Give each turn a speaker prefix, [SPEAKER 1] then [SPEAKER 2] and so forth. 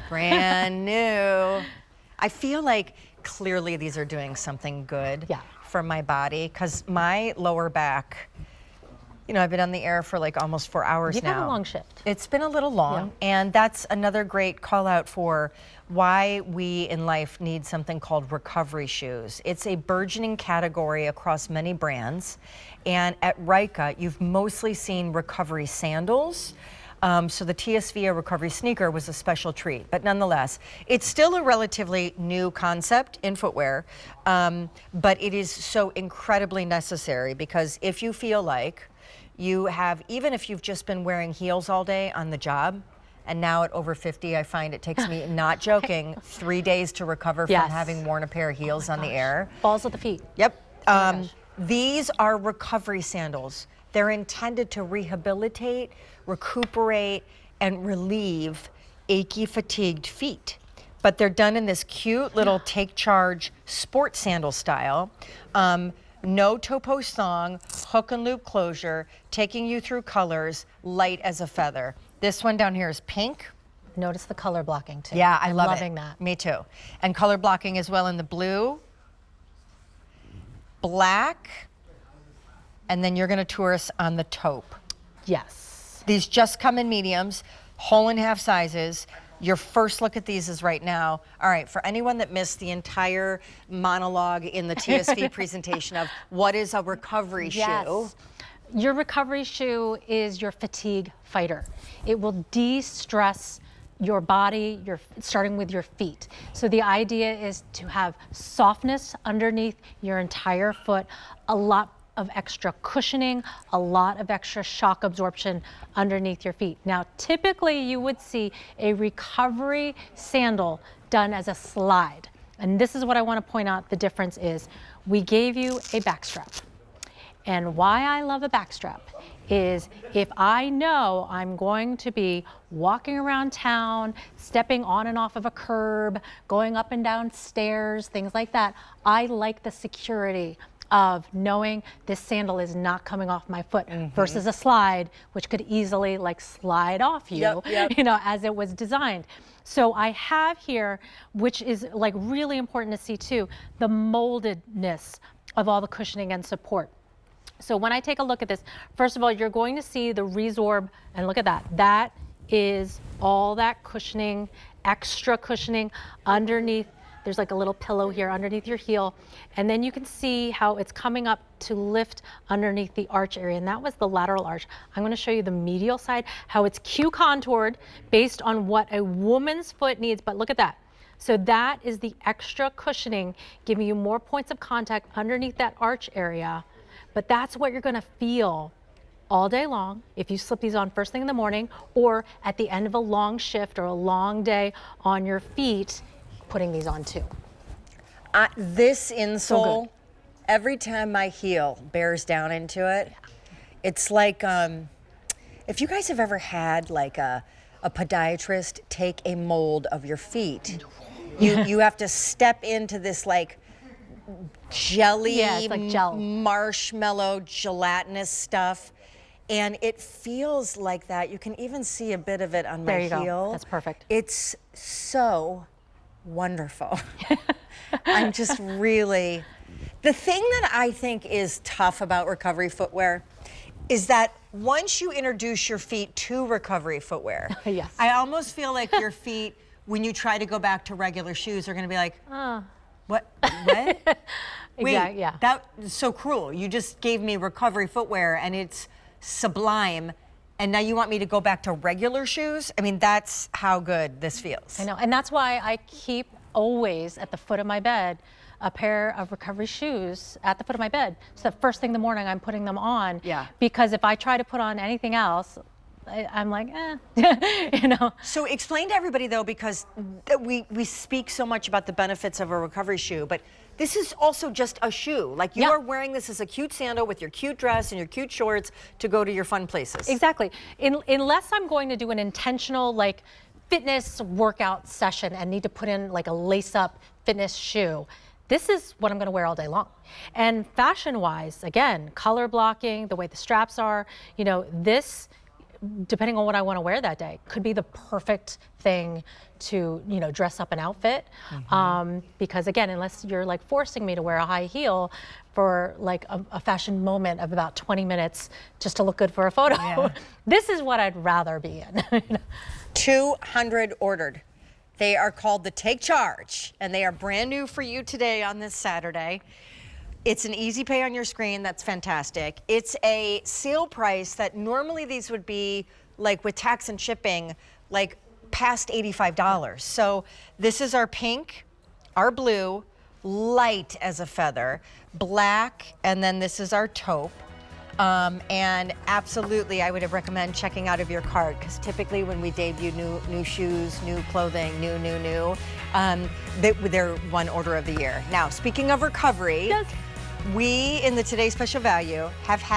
[SPEAKER 1] Brand new. I feel like clearly these are doing something good for my body, because my lower back, you know, I've been on the air for like almost 4 hours now.
[SPEAKER 2] You've had a long shift.
[SPEAKER 1] It's been a little long, and that's another great call out for why we in life need something called recovery shoes. It's a burgeoning category across many brands, and at Ryka, you've mostly seen recovery sandals. So the TSV recovery sneaker was a special treat, but nonetheless, it's still a relatively new concept in footwear, but it is so incredibly necessary, because if you feel like you have, even if you've just been wearing heels all day on the job, and now at over 50, I find it takes me, not joking, 3 days to recover from having worn a pair of heels on the air.
[SPEAKER 2] Balls at the feet.
[SPEAKER 1] Yep. These are recovery sandals. They're intended to rehabilitate, recuperate, and relieve achy, fatigued feet. But they're done in this cute little take charge sport sandal style. No toe post thong, hook and loop closure, taking you through colors, light as a feather. This one down here is pink.
[SPEAKER 2] Notice the color blocking too.
[SPEAKER 1] Yeah, I'm
[SPEAKER 2] loving that.
[SPEAKER 1] Me too. And color blocking as well in the blue, black, and then you're gonna tour us on the taupe.
[SPEAKER 2] Yes.
[SPEAKER 1] These just come in mediums, whole and half sizes. Your first look at these is right now. All right, for anyone that missed the entire monologue in the TSV presentation of what is a recovery shoe.
[SPEAKER 2] Your recovery shoe is your fatigue fighter. It will de-stress your body, starting with your feet. So the idea is to have softness underneath your entire foot, a lot of extra cushioning, a lot of extra shock absorption underneath your feet. Now, typically you would see a recovery sandal done as a slide. And this is what I want to point out the difference is. We gave you a back strap. And why I love a back strap is if I know I'm going to be walking around town, stepping on and off of a curb, going up and down stairs, things like that, I like the security of knowing this sandal is not coming off my foot versus a slide, which could easily like slide off you, you know, as it was designed. So I have here, which is like really important to see too, the moldedness of all the cushioning and support. So when I take a look at this, first of all, you're going to see the Re-Zorb, and look at that. That is all that cushioning, extra cushioning underneath. There's like a little pillow here underneath your heel. And then you can see how it's coming up to lift underneath the arch area. And that was the lateral arch. I'm going to show you the medial side, how it's Q-contoured based on what a woman's foot needs. But look at that. So that is the extra cushioning, giving you more points of contact underneath that arch area. But that's what you're going to feel all day long if you slip these on first thing in the morning or at the end of a long shift or a long day on your feet, putting these on too.
[SPEAKER 1] This insole, every time my heel bears down into it, it's like, if you guys have ever had like a podiatrist take a mold of your feet, you have to step into this like jelly,
[SPEAKER 2] it's like gel.
[SPEAKER 1] Marshmallow, gelatinous stuff. And it feels like that. You can even see a bit of it on my heel.
[SPEAKER 2] Go. That's perfect.
[SPEAKER 1] It's so wonderful. I'm just really, the thing that I think is tough about recovery footwear is that once you introduce your feet to recovery footwear, I almost feel like your feet, when you try to go back to regular shoes, are going to be like, what? Wait, that's so cruel. You just gave me recovery footwear and it's sublime. And now you want me to go back to regular shoes? I mean, that's how good this feels.
[SPEAKER 2] I know, and that's why I keep always at the foot of my bed a pair of recovery shoes at the foot of my bed. So the first thing in the morning I'm putting them on. Because if I try to put on anything else, I'm like, you know. So
[SPEAKER 1] explain to everybody though, because we speak so much about the benefits of a recovery shoe, but this is also just a shoe. Like you are wearing this as a cute sandal with your cute dress and your cute shorts to go to your fun places.
[SPEAKER 2] Exactly. Unless I'm going to do an intentional like fitness workout session and need to put in like a lace-up fitness shoe, this is what I'm going to wear all day long. And fashion-wise, again, color blocking, the way the straps are, you know, this depending on what I want to wear that day, could be the perfect thing to, you know, dress up an outfit. Because again, unless you're like forcing me to wear a high heel for like a fashion moment of about 20 minutes just to look good for a photo, this is what I'd rather be in.
[SPEAKER 1] 200 ordered. They are called the Take Charge, and they are brand new for you today on this Saturday. It's an easy pay on your screen. That's fantastic. It's a sale price that normally these would be, like with tax and shipping, like past $85. So this is our pink, our blue, light as a feather, black, and then this is our taupe. And absolutely, I would recommend checking out of your cart, because typically when we debut new shoes, new clothing, they're one order of the year. Now, speaking of recovery, we in the Today Special Value have had